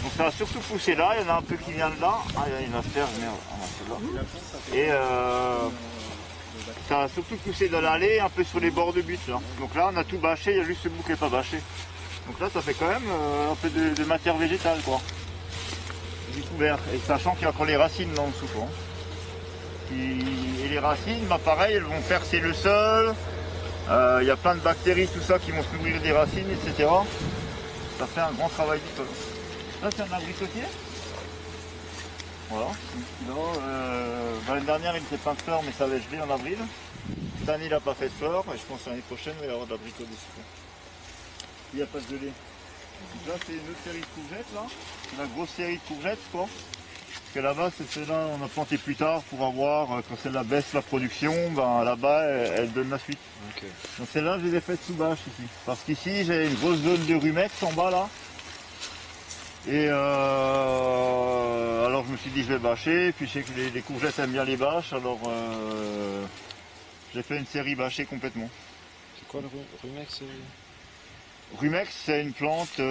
Donc ça a surtout poussé là, il y en a un peu qui vient de là. Ah, il y a une affaire, merde, celle-là. Et ça a surtout poussé dans l'allée, un peu sur les bords de but là. Donc là on a tout bâché, il y a juste ce bout qui n'est pas bâché. Donc là ça fait quand même un peu de matière végétale quoi. Du couvert. Et sachant qu'il y a encore les racines là en dessous quoi. Et les racines, bah, pareil, elles vont percer le sol. Il y a plein de bactéries, tout ça qui vont se nourrir des racines, etc. Ça fait un grand travail du sol. Là c'est un abricotier. Voilà. L'année dernière il n'était pas de fleurs mais ça avait gelé en avril. Cette année il n'a pas fait de fleurs et je pense que l'année prochaine il va y avoir de l'abricot dessus. Il n'y a pas de gelée. Donc là c'est une autre série de courgettes là. C'est la grosse série de courgettes quoi. Parce que là-bas c'est celle-là on a planté plus tard pour avoir, quand celle-là baisse la production, ben là-bas elle donne la suite. Okay. Donc celle-là je les ai faites sous bâche ici. Parce qu'ici j'ai une grosse zone de rumex en bas là. Et alors je me suis dit je vais bâcher, puis je sais que les courgettes aiment bien les bâches, alors j'ai fait une série bâchée complètement. C'est quoi le rumex? Rumex c'est une plante, on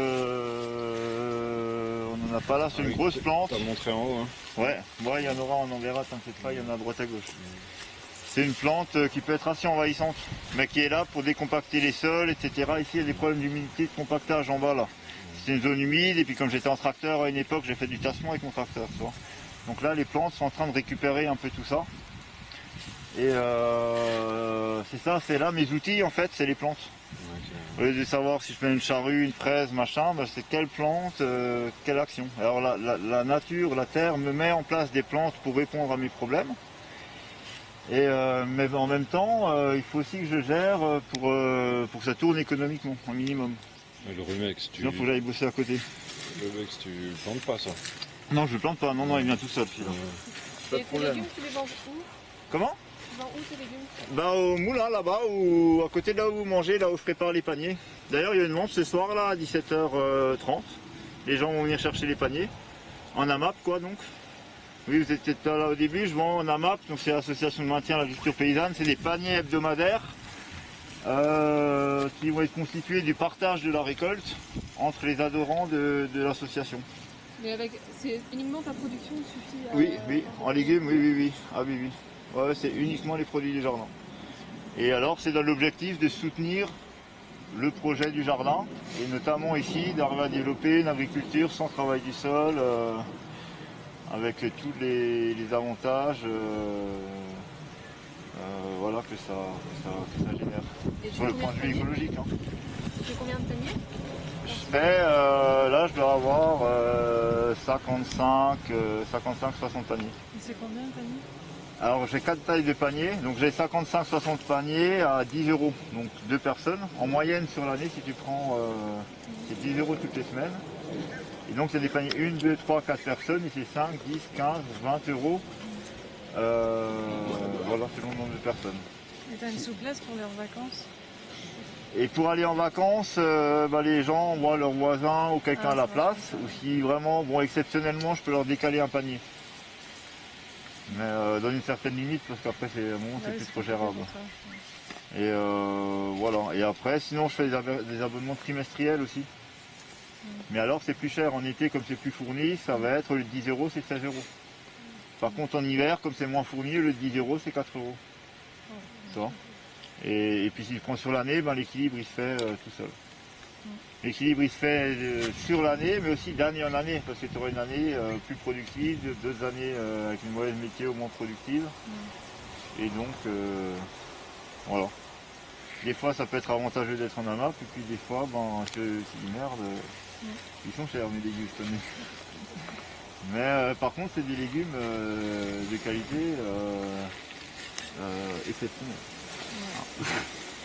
n'en a pas là, c'est une grosse plante. Tu as montré en haut hein. Ouais, il y en aura, on en verra, t'inquiète pas, il y en a à droite à gauche. C'est une plante qui peut être assez envahissante, mais qui est là pour décompacter les sols, etc. Ici il y a des problèmes d'humidité, de compactage en bas là. C'est une zone humide et puis comme j'étais en tracteur à une époque, j'ai fait du tassement avec mon tracteur. Tu vois. Donc là les plantes sont en train de récupérer un peu tout ça. Et c'est ça, c'est là mes outils en fait, c'est les plantes. Okay. Au lieu de savoir si je mets une charrue, une fraise, machin, ben c'est quelle plante, quelle action. Alors la nature, la terre me met en place des plantes pour répondre à mes problèmes. Et mais en même temps, il faut aussi que je gère pour que ça tourne économiquement, un minimum. Le rumex, sinon faut que j'aille bosser à côté. Le rumex, tu plantes pas ça? Non, je le plante pas, non, il vient tout seul. Et tes légumes, tu les vends où? Comment? Tu vends où tes légumes? Bah au moulin là-bas, ou à côté de là où vous mangez, là où je prépare les paniers. D'ailleurs il y a une vente ce soir là à 17h30. Les gens vont venir chercher les paniers. En AMAP quoi donc. Oui, vous étiez là au début, je vends en AMAP, donc c'est l'association de maintien à l'agriculture paysanne, c'est des paniers hebdomadaires. Qui vont être constitués du partage de la récolte entre les adhérents de l'association. Mais c'est uniquement ta production suffit à... Oui, en légumes, oui. Ah oui. Ouais, c'est uniquement les produits du jardin. Et alors c'est dans l'objectif de soutenir le projet du jardin, et notamment ici d'arriver à développer une agriculture sans travail du sol, avec tous les avantages. Voilà que ça génère. Et sur le point de vue écologique. Hein. Tu fais combien de paniers? Je fais, là je dois avoir 55-60 paniers. Et c'est combien de paniers? Alors j'ai 4 tailles de paniers, donc j'ai 55-60 paniers à 10 €, donc 2 personnes. En moyenne sur l'année, si tu prends, c'est 10 € toutes les semaines. Et donc c'est des paniers 1, 2, 3, 4 personnes, et c'est 5, 10, 15, 20 €. Voilà, selon le nombre de personnes. Et tu as une souplesse pour leurs vacances? Et pour aller en vacances, les gens voient leurs voisins ou quelqu'un à la place, ou si vraiment, exceptionnellement, je peux leur décaler un panier. Mais dans une certaine limite, parce qu'après, c'est un moment, c'est plus trop gérable. Et voilà. Et après, sinon, je fais des abonnements trimestriels aussi. Mais alors, c'est plus cher. En été, comme c'est plus fourni, ça va être le 10 €, c'est 16 €. Par contre, en hiver, comme c'est moins fourni, le 10 € c'est 4 €. Ça. Et puis si je prends sur l'année, l'équilibre il se fait tout seul. L'équilibre il se fait sur l'année, mais aussi d'année en année, parce que tu auras une année plus productive, 2 années avec une mauvaise météo moins productive. Et donc, voilà. Des fois ça peut être avantageux d'être en AMAP, et puis des fois, c'est une merde. Ils sont chers mes légumes cette année. Mais par contre c'est des légumes de qualité exceptionnelle.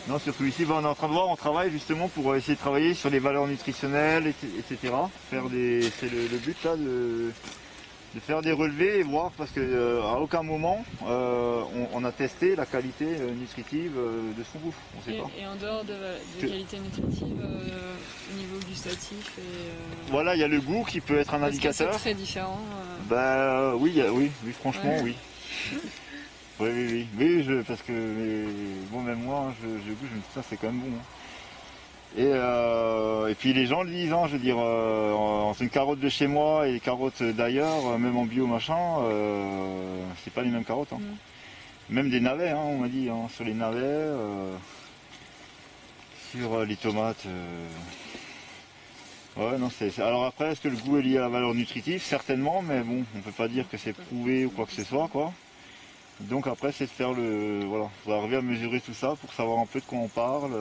Non, surtout ici, on est en train de voir, on travaille justement pour essayer de travailler sur les valeurs nutritionnelles, etc. C'est le but là de faire des relevés et voir, parce qu'à aucun moment on a testé la qualité nutritive de ce qu'on bouffe. On sait pas. Et en dehors de qualité nutritive, au niveau gustatif voilà, il y a le goût qui peut être un indicateur. C'est très différent. Oui, franchement, oui. Oui, parce que même moi, je goûte, ça c'est quand même bon. Hein. Et puis les gens le disent, hein, je veux dire, entre une carotte de chez moi et les carottes d'ailleurs, même en bio machin, c'est pas les mêmes carottes. Hein. Même des navets, hein, on m'a dit, hein, sur les navets, sur les tomates. Ouais, non, alors après, est-ce que le goût est lié à la valeur nutritive? Certainement, mais bon, on peut pas dire que c'est prouvé ou quoi que ce soit, quoi. Donc après, c'est de faire voilà, il faudra arriver à mesurer tout ça pour savoir un peu de quoi on parle.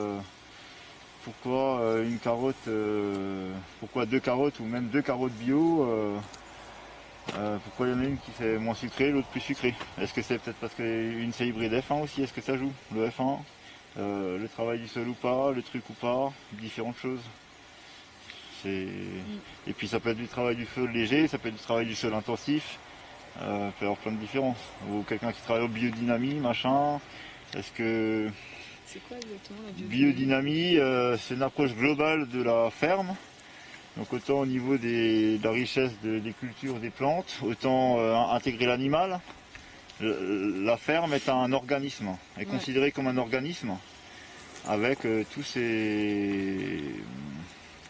Pourquoi une carotte, pourquoi 2 carottes ou même 2 carottes bio, pourquoi il y en a une qui fait moins sucrée, l'autre plus sucrée? Est-ce que c'est peut-être parce qu'une c'est hybride F1 aussi? Est-ce que ça joue? Le F1, le travail du sol ou pas, le truc ou pas, différentes choses. Et puis ça peut être du travail du sol léger, ça peut être du travail du sol intensif, il peut y avoir plein de différences. Ou quelqu'un qui travaille en biodynamie, machin. Est-ce que... C'est quoi exactement la biodynamie? C'est une approche globale de la ferme. Donc autant au niveau de la richesse des cultures, des plantes, autant intégrer l'animal. La ferme est un organisme, est considérée comme un organisme, avec tous ses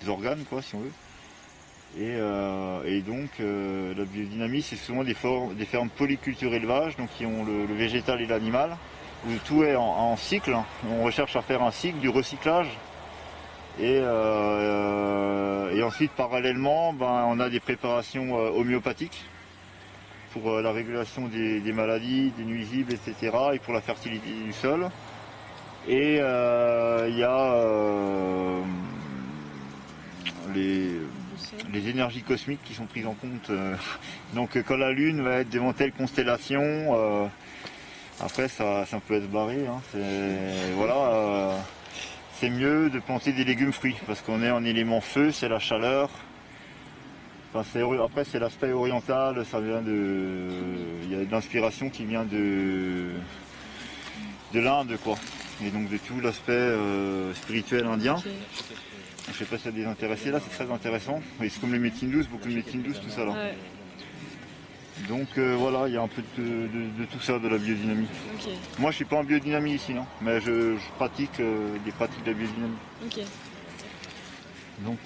organes, quoi, si on veut. Et donc la biodynamie, c'est souvent des fermes polyculture élevage, donc qui ont le végétal et l'animal, où tout est en cycle. On recherche à faire un cycle du recyclage. Et ensuite, parallèlement, on a des préparations homéopathiques pour la régulation des maladies, des nuisibles, etc. et pour la fertilité du sol. Et il y a les énergies cosmiques qui sont prises en compte. Donc quand la Lune va être devant telle constellation, après ça peut être barré. Hein, voilà. C'est mieux de planter des légumes fruits parce qu'on est en élément feu, c'est la chaleur. Enfin, après c'est l'aspect oriental, ça vient il y a de l'inspiration qui vient de l'Inde, quoi. Et donc de tout l'aspect spirituel indien. Okay. Je ne sais pas s'il y a des intéressés là, c'est très intéressant. Et c'est comme les médecines douces, beaucoup de médecines douces, tout ça là. Ouais. Donc voilà, il y a un peu de tout ça, de la biodynamie. Okay. Moi je suis pas en biodynamie ici, hein, mais je pratique des pratiques de la biodynamie. Okay. Donc